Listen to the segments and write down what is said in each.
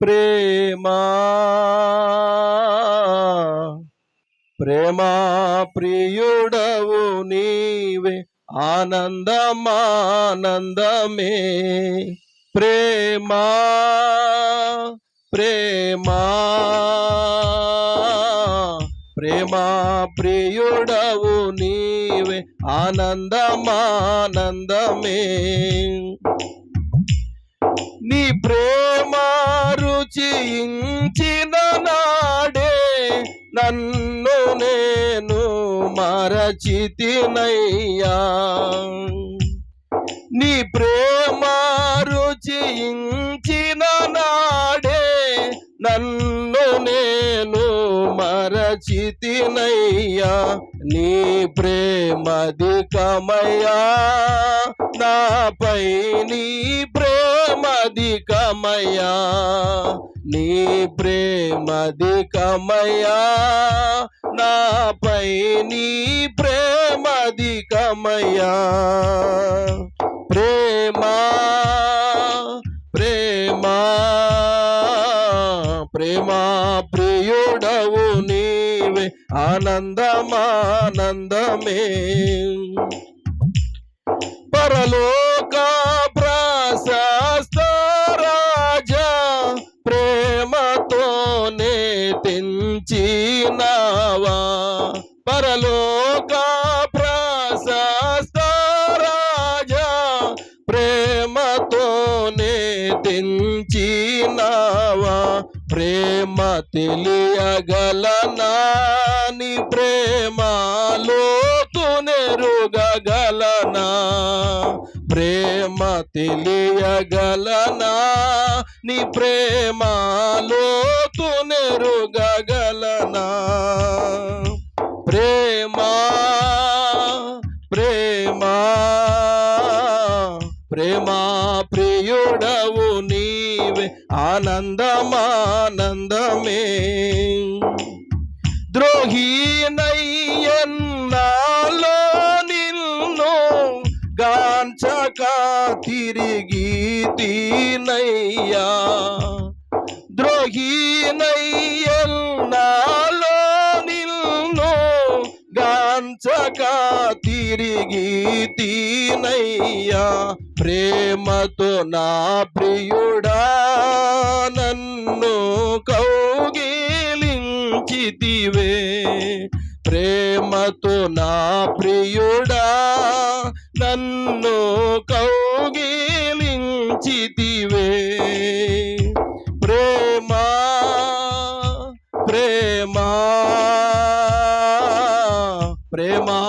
ప్రేమా ప్రేమా ప్రియుడవు నీవే ఆనందమానందమే ప్రేమా ప్రేమా ప్రేమా ప్రియుడవు నీవే ఆనందమానందమే నీ ప్రేమ రుచించిన నాడే నన్ను నేను మరచితినయ్యా నీ ప్రేమ రుచించిన నాడే నన్ను నేను మరచితినయ్యా నీ ప్రేమధికమయ్యా నాపై నీ ప్రేమధికమయ్యా నీ ప్రేమధికమయ్యా నాపై నీ ప్రేమధికమయ్యా ప్రేమా ప్రేమా ప్రేమా ప్రియుడవు నీవే ఆనందమానందమే పరలోక ప్రశస్త రాజా ప్రేమతోనే తెంచినావా పరలోక ప్రశస్త రాజా ప్రేమతోనే తెంచినావా ప్రేమ తెలియగలనా నీ ప్రేమలో నెరుగగలనా ప్రేమ తెలియగలనా నీ ప్రేమలో నెరుగగలనా ప్రేమా ప్రేమా ప్రేమా ప్రియుడవు నీవే ఆనందమానందమే ద్రోహినయ్యన్నాలో నిన్ను గాంచక తిరిగి తీనయ్యా ద్రోహినయ్యన్నాలో నిన్ను గాంచక తిరిగి తీనయ్యా ప్రేమతో నా ప్రియుడా నన్ను కౌగిలించితివే ప్రేమతో నా ప్రియుడా నన్ను కౌగిలించితివే ప్రేమా ప్రేమా ప్రేమా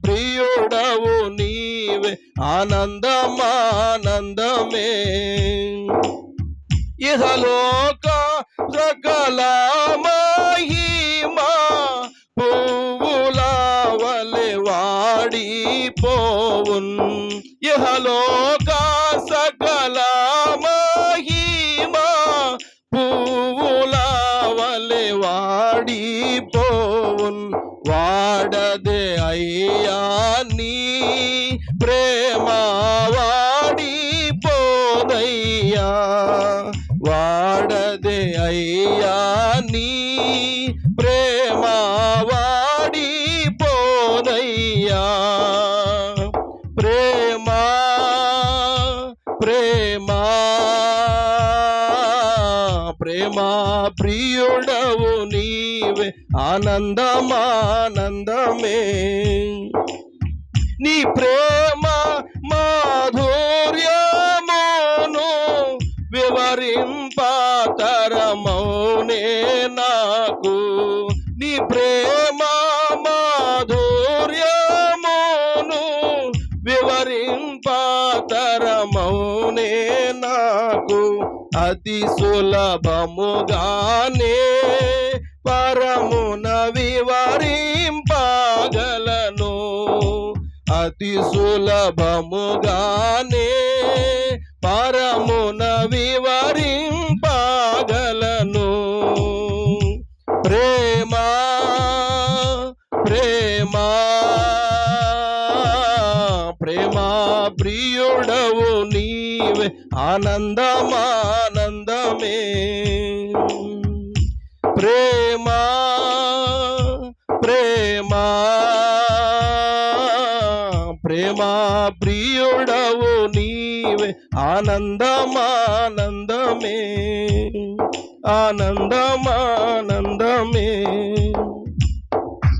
ప్రియుడవు నీవే ఆనందమానందమే ఇహలోక సకల మహిమా పువ్వుల వలె వాడిపోవున్ ఇహలోక సకల మహిమా పువ్వుల వలె వాడిపోవున్ వాడదే అయ్యా నీ ప్రేమ వాడిపోదయ్యా వాడదే అయ్యా నీ ప్రేమ వాడిపోదయ్యా ప్రేమా ప్రేమా ప్రేమా ప్రియుడవు నీవే ఆనందమానందమే నీ ప్రేమ మాధుర్యమును వివరింపతరమౌనే నాకు నీ ప్రేమ మాధుర్యమును వివరింపతరమౌనే నాకు అతి సులభముగానే పరమున వివరింపగలను అతి సులభముగానే పరమున వివరింపగలను ప్రేమా ప్రేమా ప్రేమా ప్రియుడవు నీవే ఆనందమానందమే ప్రేమా ప్రేమా ప్రేమా ప్రియుడవు నీవే ఆనందమానందమే ఆనందమానందమే